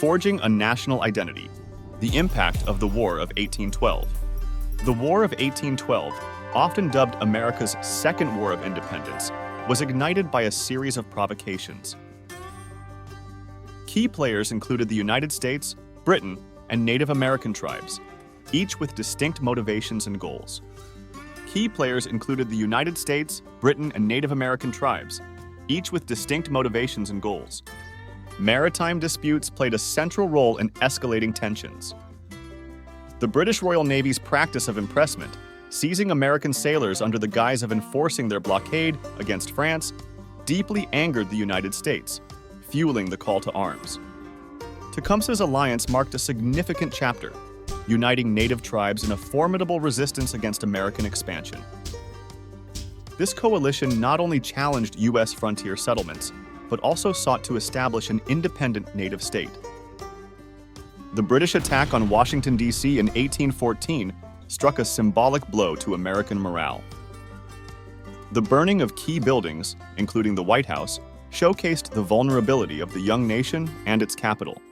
Forging a national identity. The impact of the War of 1812. The War of 1812, often dubbed America's Second War of Independence, was ignited by a series of provocations. Key players included the United States, Britain, and Native American tribes, each with distinct motivations and goals. Key players included the United States, Britain, and Native American tribes, each with distinct motivations and goals. Maritime disputes played a central role in escalating tensions. The British Royal Navy's practice of impressment, seizing American sailors under the guise of enforcing their blockade against France, deeply angered the United States, fueling the call to arms. Tecumseh's alliance marked a significant chapter, uniting native tribes in a formidable resistance against American expansion. This coalition not only challenged U.S. frontier settlements, but also sought to establish an independent native state. The British attack on Washington, D.C. in 1814 struck a symbolic blow to American morale. The burning of key buildings, including the White House, showcased the vulnerability of the young nation and its capital.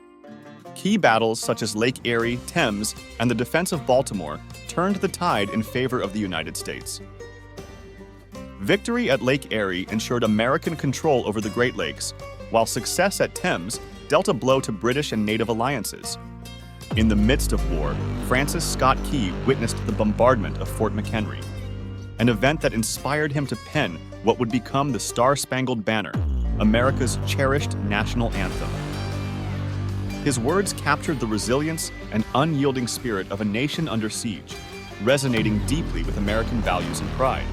Key battles such as Lake Erie, Thames, and the defense of Baltimore turned the tide in favor of the United States. Victory at Lake Erie ensured American control over the Great Lakes, while success at Thames dealt a blow to British and native alliances. In the midst of war, Francis Scott Key witnessed the bombardment of Fort McHenry, an event that inspired him to pen what would become the Star-Spangled Banner, America's cherished national anthem. His words captured the resilience and unyielding spirit of a nation under siege, resonating deeply with American values and pride.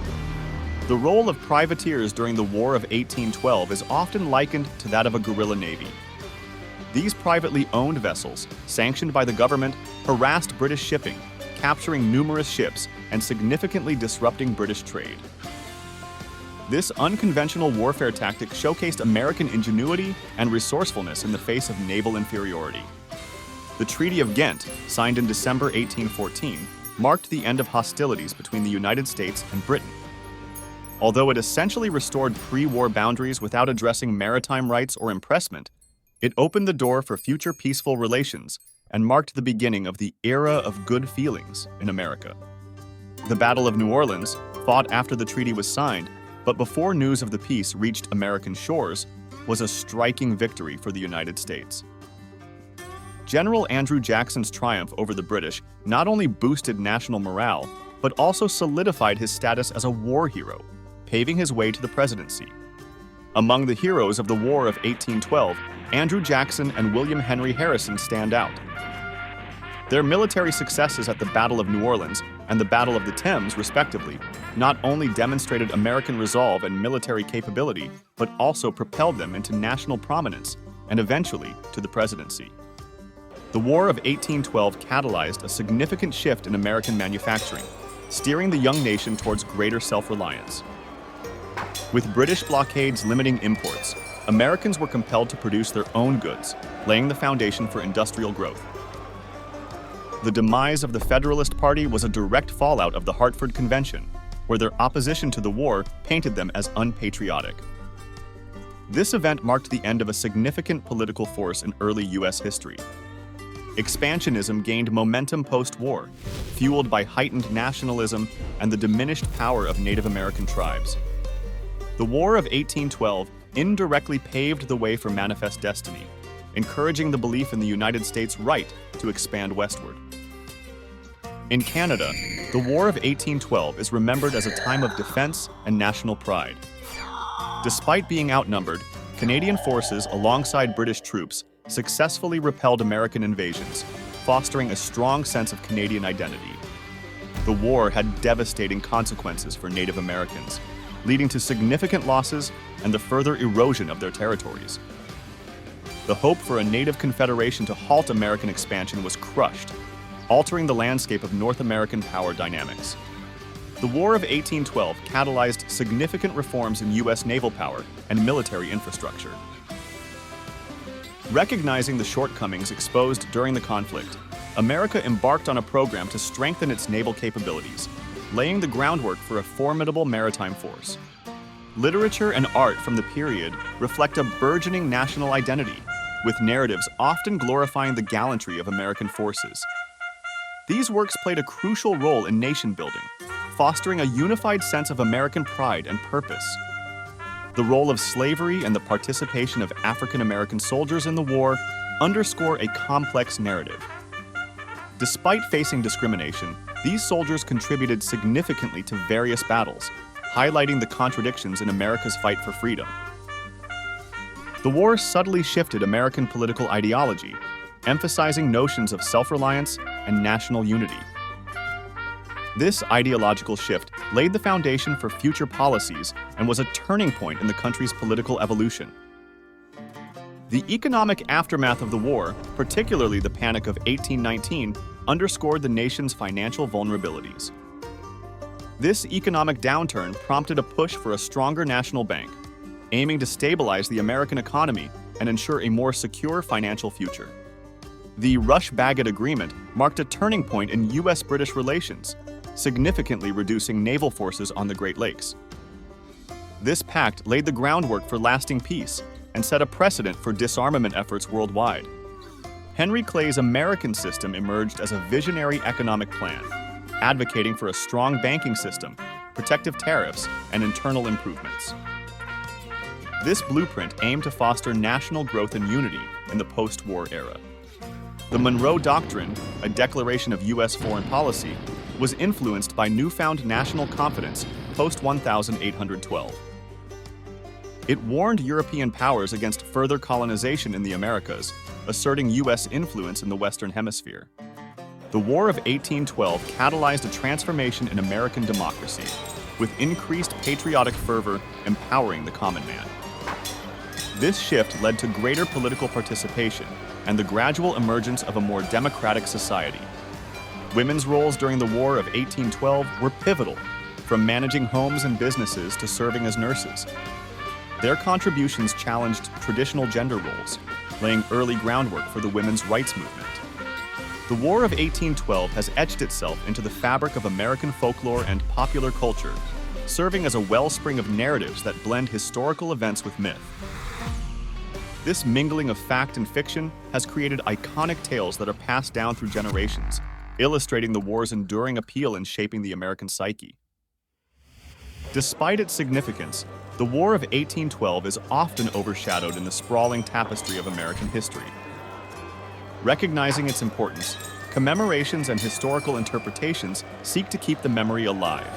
The role of privateers during the War of 1812 is often likened to that of a guerrilla navy. These privately owned vessels, sanctioned by the government, harassed British shipping, capturing numerous ships and significantly disrupting British trade. This unconventional warfare tactic showcased American ingenuity and resourcefulness in the face of naval inferiority. The Treaty of Ghent, signed in December 1814, marked the end of hostilities between the United States and Britain. Although it essentially restored pre-war boundaries without addressing maritime rights or impressment, it opened the door for future peaceful relations and marked the beginning of the era of good feelings in America. The Battle of New Orleans, fought after the treaty was signed, but before news of the peace reached American shores, was a striking victory for the United States. General Andrew Jackson's triumph over the British not only boosted national morale, but also solidified his status as a war hero, paving his way to the presidency. Among the heroes of the War of 1812, Andrew Jackson and William Henry Harrison stand out. Their military successes at the Battle of New Orleans and the Battle of the Thames, respectively, not only demonstrated American resolve and military capability, but also propelled them into national prominence and eventually to the presidency. The War of 1812 catalyzed a significant shift in American manufacturing, steering the young nation towards greater self-reliance. With British blockades limiting imports, Americans were compelled to produce their own goods, laying the foundation for industrial growth. The demise of the Federalist Party was a direct fallout of the Hartford Convention, where their opposition to the war painted them as unpatriotic. This event marked the end of a significant political force in early U.S. history. Expansionism gained momentum post-war, fueled by heightened nationalism and the diminished power of Native American tribes. The War of 1812 indirectly paved the way for manifest destiny, encouraging the belief in the United States' right to expand westward. In Canada, the War of 1812 is remembered as a time of defense and national pride. Despite being outnumbered, Canadian forces alongside British troops successfully repelled American invasions, fostering a strong sense of Canadian identity. The war had devastating consequences for Native Americans, leading to significant losses and the further erosion of their territories. The hope for a Native confederation to halt American expansion was crushed, altering the landscape of North American power dynamics. The War of 1812 catalyzed significant reforms in U.S. naval power and military infrastructure. Recognizing the shortcomings exposed during the conflict, America embarked on a program to strengthen its naval capabilities, laying the groundwork for a formidable maritime force. Literature and art from the period reflect a burgeoning national identity, with narratives often glorifying the gallantry of American forces. These works played a crucial role in nation building, fostering a unified sense of American pride and purpose. The role of slavery and the participation of African American soldiers in the war underscore a complex narrative. Despite facing discrimination, these soldiers contributed significantly to various battles, highlighting the contradictions in America's fight for freedom. The war subtly shifted American political ideology, emphasizing notions of self-reliance and national unity. This ideological shift laid the foundation for future policies and was a turning point in the country's political evolution. The economic aftermath of the war, particularly the Panic of 1819, underscored the nation's financial vulnerabilities. This economic downturn prompted a push for a stronger national bank, aiming to stabilize the American economy and ensure a more secure financial future. The Rush-Bagot Agreement marked a turning point in U.S.-British relations, significantly reducing naval forces on the Great Lakes. This pact laid the groundwork for lasting peace and set a precedent for disarmament efforts worldwide. Henry Clay's American system emerged as a visionary economic plan, advocating for a strong banking system, protective tariffs, and internal improvements. This blueprint aimed to foster national growth and unity in the post-war era. The Monroe Doctrine, a declaration of U.S. foreign policy, was influenced by newfound national confidence post-1812. It warned European powers against further colonization in the Americas, asserting U.S. influence in the Western Hemisphere. The War of 1812 catalyzed a transformation in American democracy, with increased patriotic fervor empowering the common man. This shift led to greater political participation and the gradual emergence of a more democratic society. Women's roles during the War of 1812 were pivotal, from managing homes and businesses to serving as nurses. Their contributions challenged traditional gender roles, laying early groundwork for the women's rights movement. The War of 1812 has etched itself into the fabric of American folklore and popular culture, serving as a wellspring of narratives that blend historical events with myth. This mingling of fact and fiction has created iconic tales that are passed down through generations, illustrating the war's enduring appeal in shaping the American psyche. Despite its significance, the War of 1812 is often overshadowed in the sprawling tapestry of American history. Recognizing its importance, commemorations and historical interpretations seek to keep the memory alive,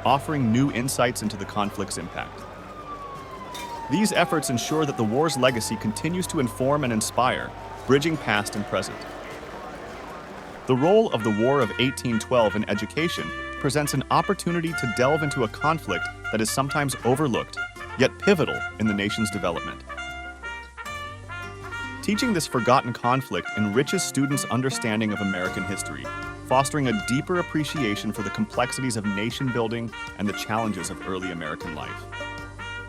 offering new insights into the conflict's impact. These efforts ensure that the war's legacy continues to inform and inspire, bridging past and present. The role of the War of 1812 in education presents an opportunity to delve into a conflict that is sometimes overlooked, yet pivotal in the nation's development. Teaching this forgotten conflict enriches students' understanding of American history, fostering a deeper appreciation for the complexities of nation building and the challenges of early American life.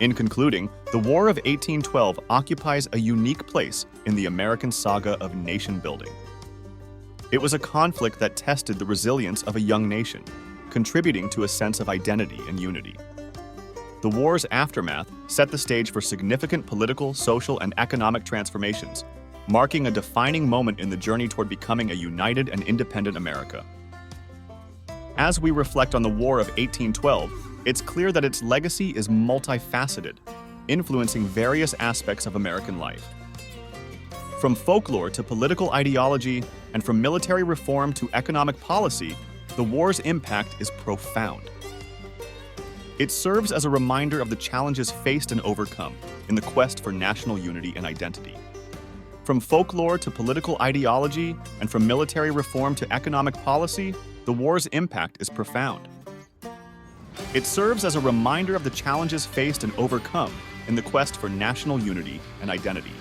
In concluding, the War of 1812 occupies a unique place in the American saga of nation building. It was a conflict that tested the resilience of a young nation, contributing to a sense of identity and unity. The war's aftermath set the stage for significant political, social, and economic transformations, marking a defining moment in the journey toward becoming a united and independent America. As we reflect on the War of 1812, it's clear that its legacy is multifaceted, influencing various aspects of American life. From folklore to political ideology, and from military reform to economic policy, the war's impact is profound. It serves as a reminder of the challenges faced and overcome in the quest for national unity and identity. From folklore to political ideology, and from military reform to economic policy, the war's impact is profound. It serves as a reminder of the challenges faced and overcome in the quest for national unity and identity.